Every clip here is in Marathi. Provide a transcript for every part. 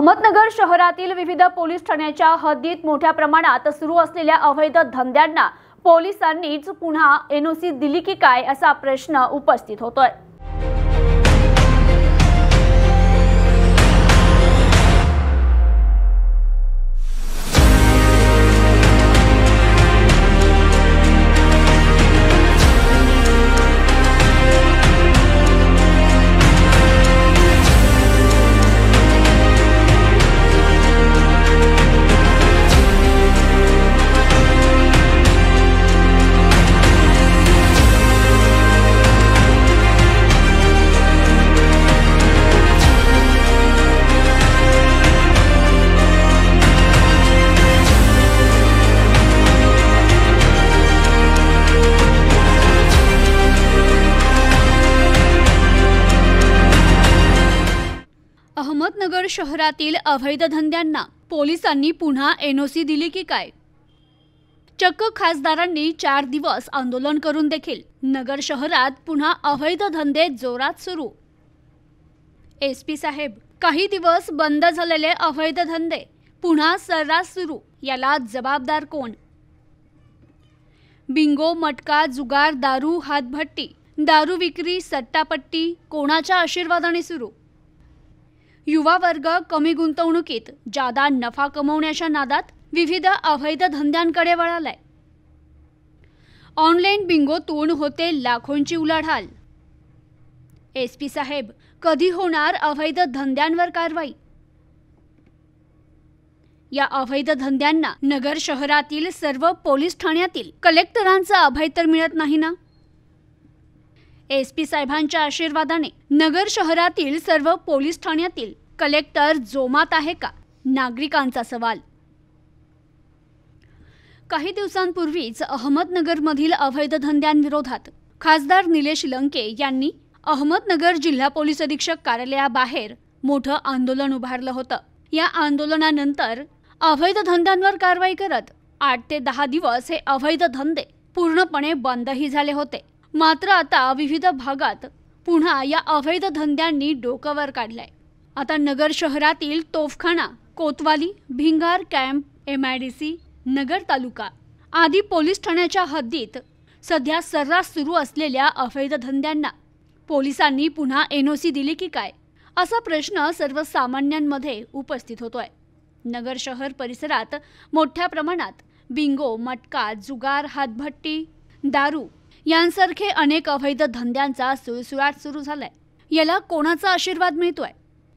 अहमदनगर शहरातील विविध पोलीस ठाण्याच्या हद्दीत मोठ्या प्रमाणात सुरू असलेल्या अवैध धंद्यांना पोलिसांनीच पुन्हा एनओसी दिली की काय असा प्रश्न उपस्थित होतोय। अहमदनगर शहरातील अवैध धंद्यांना पोलिसांनी पुन्हा एनओसी दिली की काय? चक्क खासदारांनी 4 दिवस आंदोलन करून देखील नगर शहरात पुन्हा अवैध धंदे जोरात सुरू। एसपी साहेब, काही दिवस बंद झालेले अवैध धंदे पुन्हा सर्रास सुरू, याला जबाबदार कोण? बिंगो, मटका, जुगार, दारू, हातभट्टी, दारू विक्री, सट्टापट्टी कोणाच्या आशीर्वादाने सुरू? युवा वर्ग कमी गुंतवणुकीत जादा नफा कमवण्याच्या नादात विविध अवैध धंद्यांकडे वळालाय। ऑनलाईन बिंगोतून होते लाखोंची उलाढाल। एसपी साहेब, कधी होणार अवैध धंद्यांवर कारवाई? या अवैध धंद्यांना नगर शहरातील सर्व पोलीस ठाण्यातील कलेक्टरांचा अभय तर मिळत नाही ना? एसपी साहेबांच्या आशीर्वादाने नगर शहरातील सर्व पोलीस ठाण्यातील कलेक्टर जोमात आहे का? नागरिकांचा सवाल। काही दिवसांपूर्वीच अहमदनगरमधील अवैध धंद्यांविरोधात खासदार निलेश लंके यांनी अहमदनगर जिल्हा पोलीस अधीक्षक कार्यालयाबाहेर मोठं आंदोलन उभारलं होतं। या आंदोलनानंतर अवैध धंद्यांवर कारवाई करत 8 ते 10 दिवस हे अवैध धंदे पूर्णपणे बंदही झाले होते। मात्र आता विविध भागात पुन्हा या अवैध धंद्यांनी डोकं वर काढलंय। आता नगर शहरातील तोफखाना, कोतवाली, भिंगार कॅम्प, MIDC, नगर तालुका आदी पोलीस ठाण्याच्या हद्दीत सध्या सर्रास सुरू असलेल्या अवैध धंद्यांना पोलिसांनी पुन्हा एनओसी दिली की काय असा प्रश्न सर्वसामान्यांमध्ये उपस्थित होतोय। नगर शहर परिसरात मोठ्या प्रमाणात बिंगो, मटका, जुगार, हातभट्टी, दारू यांसारखे अनेक अवैध धंद्यांचा सुळसुळाट सुरू झालाय। याला कोणाचा आशीर्वाद मिळतोय?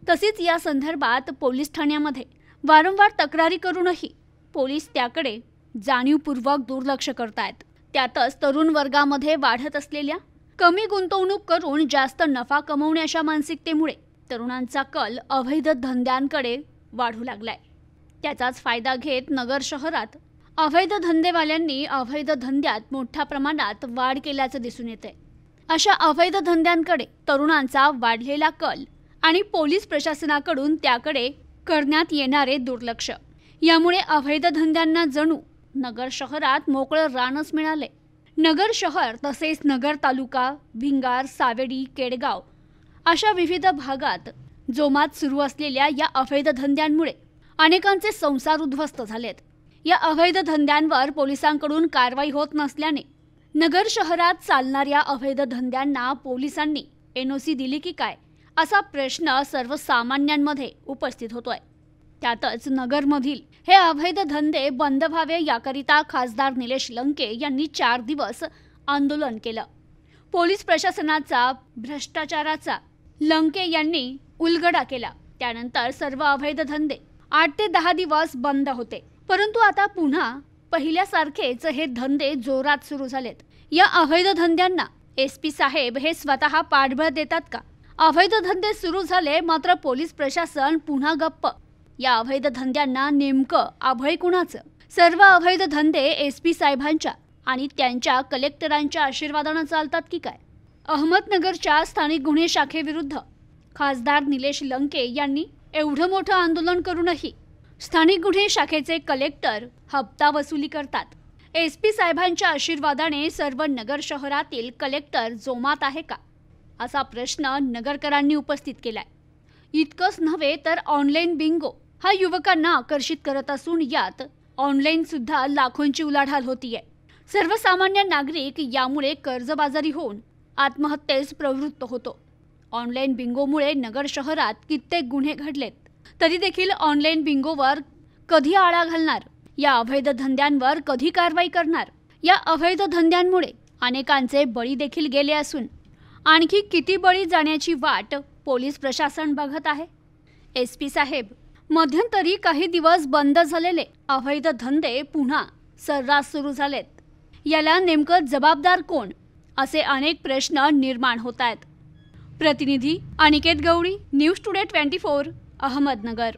तसेच या संदर्भात पोलीस ठाण्यामध्ये वारंवार तक्रारी करूनही पोलीस त्याकडे जाणीवपूर्वक दुर्लक्ष करतायत। त्यातच तरुण वर्गामध्ये वाढत असलेल्या कमी गुंतवणूक करून जास्त नफा कमवण्याच्या मानसिकतेमुळे तरुणांचा कल अवैध धंद्यांकडे वाढू लागलाय। त्याचाच फायदा घेत नगर शहरात अवैध धंदेवाल्यांनी अवैध धंद्यात मोठ्या प्रमाणात वाढ केल्याचं दिसून येते। अशा अवैध धंद्यांकडे तरुणांचा वाढलेला कल आणि पोलीस प्रशासनाकडून त्याकडे करण्यात येणारे दुर्लक्ष यामुळे अवैध धंद्यांना जणू नगर शहरात मोकळं रानच मिळाले। नगर शहर तसेच नगर तालुका, भिंगार, सावेडी, केडगाव अशा विविध भागात जोमात सुरू असलेल्या या अवैध धंद्यांमुळे अनेकांचे संसार उद्ध्वस्त झालेत। या अवैध धंद्यांवर पोलिसांकडून कारवाई होत नसल्याने नगर शहरात चालणाऱ्या अवैध धंद्यांना पोलिसांनी एनओसी दिली की काय असा प्रश्न सर्वसामान्यांमध्ये उपस्थित होतोय। त्यातच नगरमधील हे अवैध धंदे बंद व्हावे याकरिता खासदार निलेश लंके यांनी 4 दिवस आंदोलन केलं। पोलीस प्रशासनाचा भ्रष्टाचाराचा लंके यांनी उलगडा केला। त्यानंतर सर्व अवैध धंदे 8 ते 10 दिवस बंद होते, परंतु आता पुन्हा पहिल्यासारखेच हे धंदे जोरात सुरू झालेत। या अवैध धंद्यांना एसपी साहेब हे स्वतः पाठबळ देतात का? अवैध धंदे सुरू झाले मात्र पोलीस प्रशासन पुन्हा गप्प। या अवैध धंद्यांना नेमकं अभय कुणाचं? सर्व अवैध धंदे एसपी साहेबांच्या आणि त्यांच्या कलेक्टरांच्या आशीर्वादाने चालतात की काय? अहमदनगरच्या स्थानिक गुन्हे शाखेविरुद्ध खासदार निलेश लंके यांनी एवढं मोठं आंदोलन करूनही स्थानिक गुन्हे शाखेचे कलेक्टर हप्ता वसुली करतात। एसपी साहेबांच्या आशीर्वादाने सर्व नगर शहरातील कलेक्टर जोमात आहे का असा प्रश्न नगरकरांनी उपस्थित केलाय। इतकंच नव्हे तर ऑनलाईन बिंगो हा युवकांना आकर्षित करत असून यात ऑनलाईन सुद्धा लाखोंची उलाढाल होतीये। सर्वसामान्य नागरिक यामुळे कर्जबाजारी होऊन आत्महत्येस प्रवृत्त होतो। ऑनलाईन बिंगोमुळे नगर शहरात कित्येक गुन्हे घडलेत, तरी देखील ऑनलाईन बिंगोवर कधी आळा घालणार, या अवैध धंद्यांवर कधी कारवाई करणार? या अवैध धंद्यांमुळे अनेकांचे बळी देखील गेले असून आणखी किती बळी जाण्याची वाट पोलीस प्रशासन बघत आहे। SP साहेब, मध्यंतरी काही दिवस बंद झालेले अवैध धंदे पुन्हा सर्रास सुरू झालेत, याला नेमकं जबाबदार कोण, असे अनेक प्रश्न निर्माण होत आहेत। प्रतिनिधी अनिकेत गवळी, न्यूज टुडे 24, अहमदनगर।